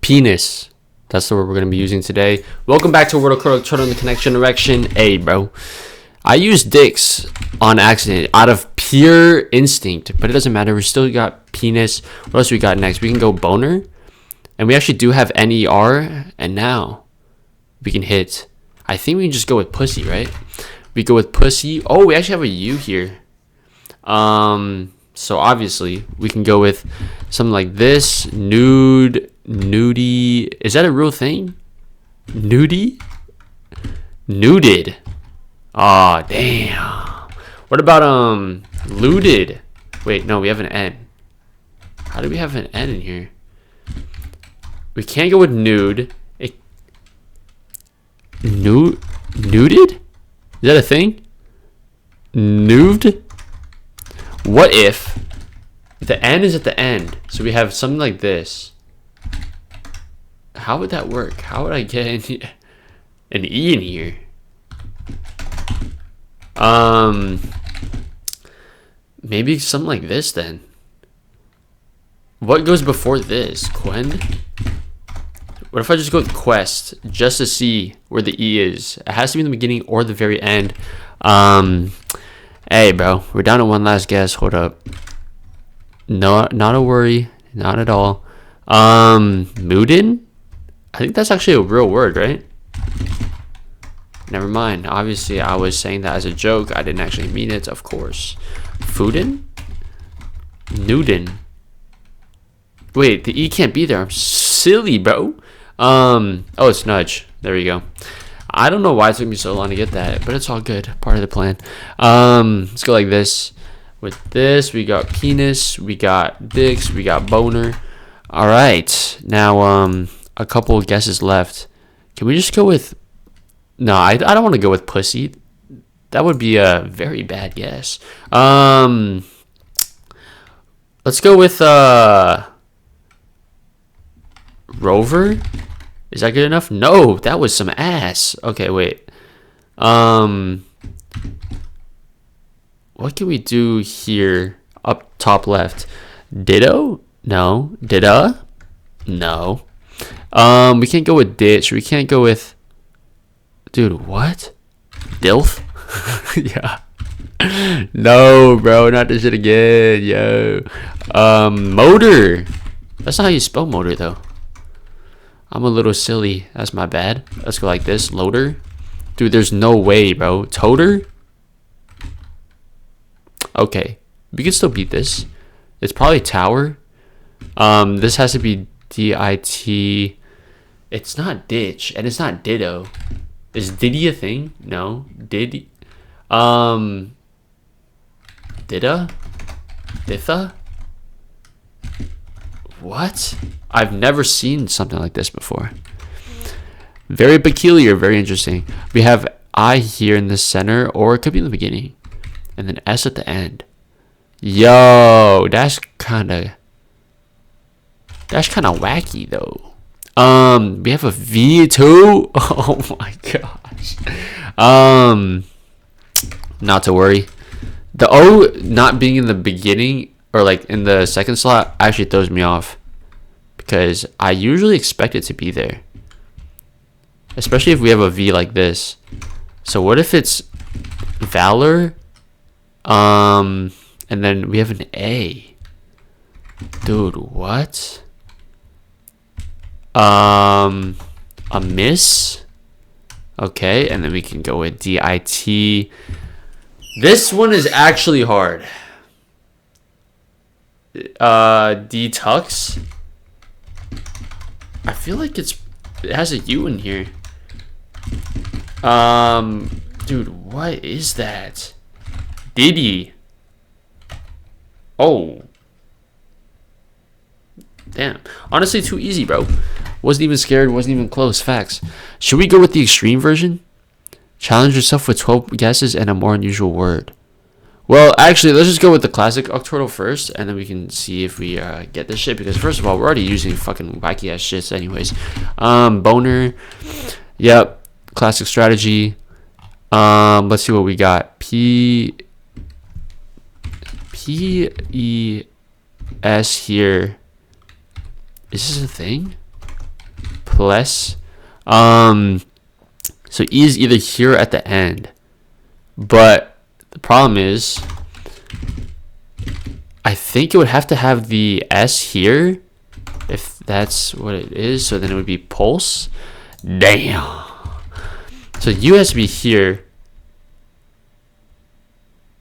Penis. That's the word we're going to be using today. Welcome back to wordle, turn on the connection direction. Hey, bro. I used dicks on accident out of pure instinct, but it doesn't matter. We still got penis. What else we got next? We can go boner. And we actually do have NER. And now we can hit. I think we can just go with pussy, right? We go with pussy. Oh, we actually have a U here. So obviously we can go with something like this. Nude, nudie. Is that a real thing? Nudie? Nuded. Aw, damn. What about looted? Wait, no, we have an N. How do we have an N in here? We can't go with nude. Nuded? Is that a thing? Nude? What if the N is at the end? So we have something like this. How would that work? How would I get an E in here? Maybe something like this then. What goes before this? Quen? What if I just go with quest just to see where the E is? It has to be in the beginning or the very end. Hey, bro, we're down to one last guess. Hold up. No, not a worry. Not at all. Moodin? I think that's actually a real word, right? Never mind. Obviously, I was saying that as a joke. I didn't actually mean it, of course. Foodin? Nudin. Wait, the E can't be there. I'm silly, bro. Oh, it's nudge. There we go. I don't know why it took me so long to get that, but it's all good. Part of the plan. Let's go like this. With this, we got penis, we got dicks, we got boner. All right. Now, a couple of guesses left. Can we just go with... No, I don't want to go with pussy. That would be a very bad guess. Let's go with rover. Is that good enough? No, that was some ass. Okay, wait. What can we do here? Up top left. Ditto? No. Didda? No. We can't go with ditch. We can't go with... Dude, what? Dilf? Yeah. No, bro, not this shit again. Yo. Motor. That's not how you spell motor, though. I'm a little silly. That's my bad. Let's go like this. Loader. Dude, there's no way, bro. Toter? Okay. We can still beat this. It's probably tower. This has to be D-I-T. It's not ditch, and it's not ditto. Is Diddy a thing? No. Diddy. Didda? Ditha? What? I've never seen something like this before. Very peculiar, very interesting. We have I here in the center, or it could be in the beginning. And then S at the end. Yo, that's kind of wacky though. We have a V too. Oh my gosh. Not to worry. The O not being in the beginning or like in the second slot actually throws me off because I usually expect it to be there. Especially if we have a V like this. So what if it's Valor? And then we have an A. Dude, what? A miss. Okay, and then we can go with DIT. This one is actually hard. Detox. I feel like it has a U in here. Dude, what is that? Diddy. Oh. Damn. Honestly, too easy, bro. Wasn't even scared. Wasn't even close. Facts. Should we go with the extreme version? Challenge yourself with 12 guesses and a more unusual word. Well, actually, let's just go with the classic octordle first, and then we can see if we get this shit. Because first of all, we're already using fucking wacky ass shits, anyways. Boner. Yep. Classic strategy. Let's see what we got. P-E-S here. Is this a thing? plus. So E is either here or at the end. But the problem is, I think it would have to have the S here, if that's what it is. So then it would be pulse. Damn. So U has to be here.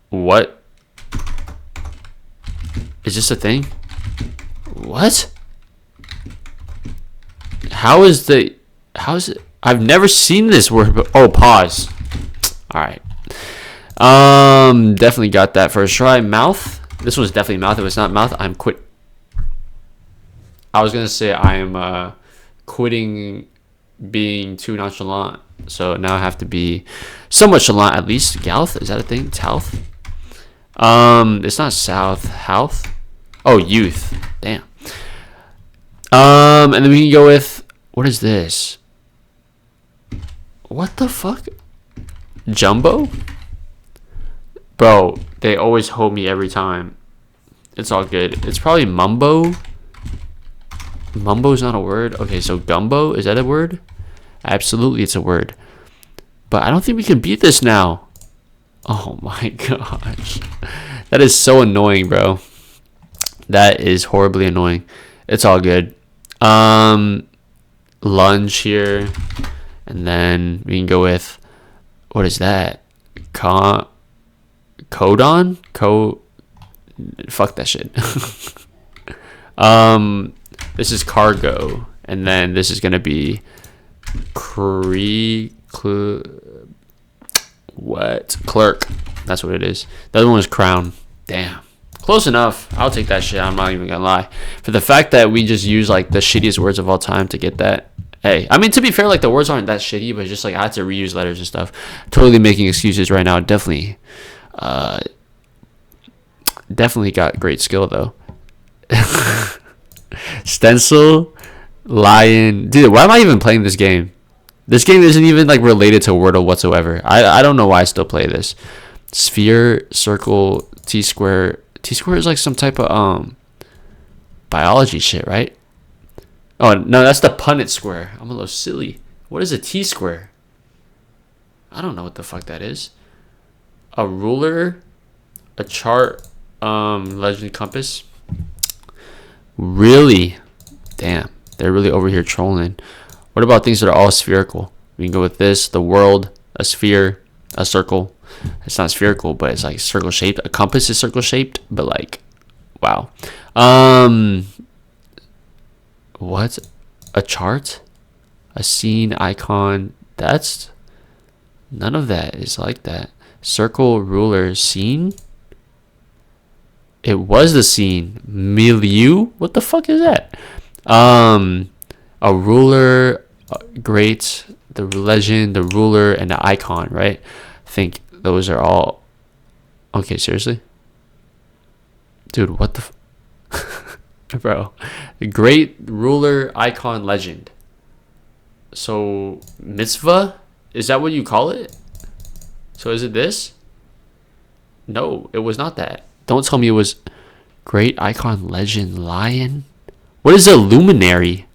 What? Is this a thing? What? How is it? I've never seen this word, but oh, pause. All right. Definitely got that first try. Mouth. This one's definitely mouth. If it's not mouth, I'm quit. I was gonna say I am quitting being too nonchalant. So now I have to be somewhat chalant at least. Gouth, is that a thing? Touth. It's not south. Houth. Oh, youth. Damn. And then we can go with, what is this? What the fuck? Jumbo? Bro, they always hold me every time. It's all good. It's probably mumbo. Mumbo's not a word. Okay, so gumbo, is that a word? Absolutely, it's a word. But I don't think we can beat this now. Oh my gosh. That is so annoying, bro. That is horribly annoying. It's all good. Lunge here. And then we can go with, what is that? Codon? Fuck that shit. This is cargo. And then this is going to be clerk. That's what it is. The other one is crown. Damn. Close enough. I'll take that shit. I'm not even gonna lie. For the fact that we just use like the shittiest words of all time to get that. Hey, I mean, to be fair, like the words aren't that shitty, but just like I had to reuse letters and stuff. Totally making excuses right now. Definitely got great skill though. Stencil, lion. Dude, why am I even playing this game? This game isn't even like related to Wordle whatsoever. I don't know why I still play this. Sphere, circle, T-square. T-square is like some type of biology shit, right? Oh no, that's the Punnett square. I'm a little silly. What is a T-square? I don't know what the fuck that is. A ruler, a chart, legend compass. Really? Damn, they're really over here trolling. What about things that are all spherical? We can go with this, the world, a sphere, a circle. It's not spherical, but it's like circle shaped. A compass is circle shaped, but like, wow. What? A chart? A scene, icon? That's, none of that is like that. Circle, ruler, scene? It was the scene. Milieu? What the fuck is that? A ruler, great, the legend, the ruler, and the icon, right? I think those are all. Okay, seriously? Dude, what the bro. Great, ruler, icon, legend. So, mitzvah? Is that what you call it? So is it this? No, it was not that. Don't tell me it was great, icon, legend, lion. What is a luminary?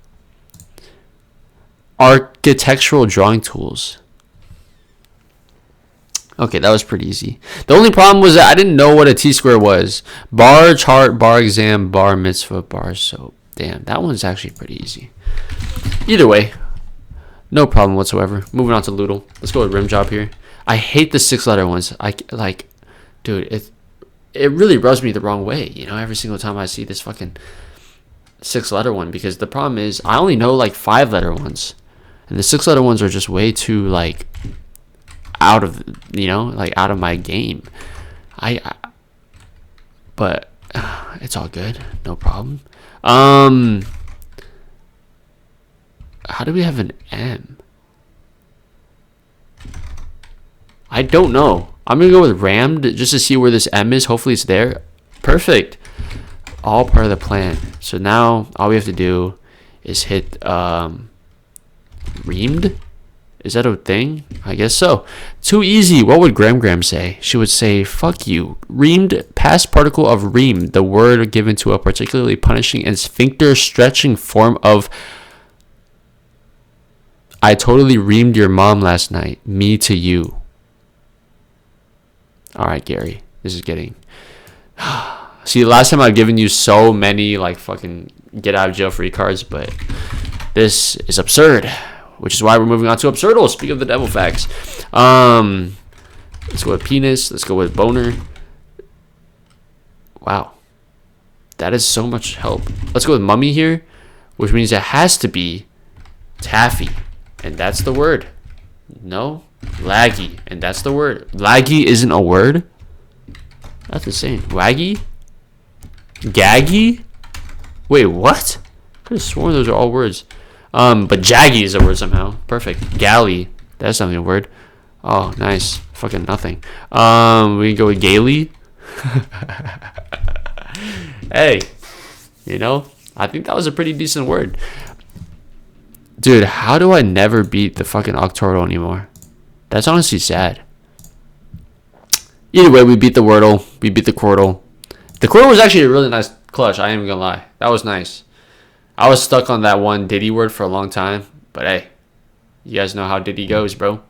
Architectural drawing tools. Okay, that was pretty easy. The only problem was that I didn't know what a T-square was. Bar, chart, bar, exam, bar, mitzvah, bar, soap. Damn, that one's actually pretty easy. Either way, no problem whatsoever. Moving on to Loodle. Let's go with rim job here. I hate the 6-letter ones. Dude, it really rubs me the wrong way, you know, every single time I see this fucking 6-letter one, because the problem is I only know like 5-letter ones, and the 6-letter ones are just way too like out of, you know, like out of my game. But it's all good, no problem. How do we have an M? I don't know. I'm gonna go with rammed just to see where this M is. Hopefully it's there. Perfect. All part of the plan. So now all we have to do is hit reamed. Is that a thing? I guess so. Too easy. What would Gram say? She would say, fuck you. Reamed, past particle of reamed, the word given to a particularly punishing and sphincter stretching form of I totally reamed your mom last night. Me to you. All right, Gary. This is getting... See, last time I've given you so many, like, fucking get out of jail free cards, but this is absurd, which is why we're moving on to Absurdal. Speak of the devil facts. Let's go with penis. Let's go with boner. Wow. That is so much help. Let's go with mummy here, which means it has to be taffy. And that's the word. No? Laggy. And that's the word. Laggy isn't a word? That's the same. Waggy? Gaggy? Wait, what? I could have sworn those are all words. But jaggy is a word somehow. Perfect. Galley. That's not a word. Oh, nice. Fucking nothing. We can go with gaily. Hey, you know, I think that was a pretty decent word. Dude, how do I never beat the fucking Octordle anymore? That's honestly sad. Either way, we beat the Wordle. We beat the Quordle. The Quordle was actually a really nice clutch. I ain't even gonna lie. That was nice. I was stuck on that one Diddy word for a long time. But hey, you guys know how Diddy goes, bro.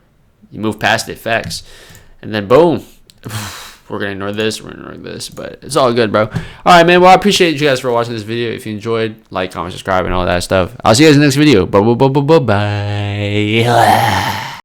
You move past it, facts. And then boom. We're going to ignore this. We're going to ignore this. But it's all good, bro. All right, man. Well, I appreciate you guys for watching this video. If you enjoyed, like, comment, subscribe, and all that stuff. I'll see you guys in the next video. Bye.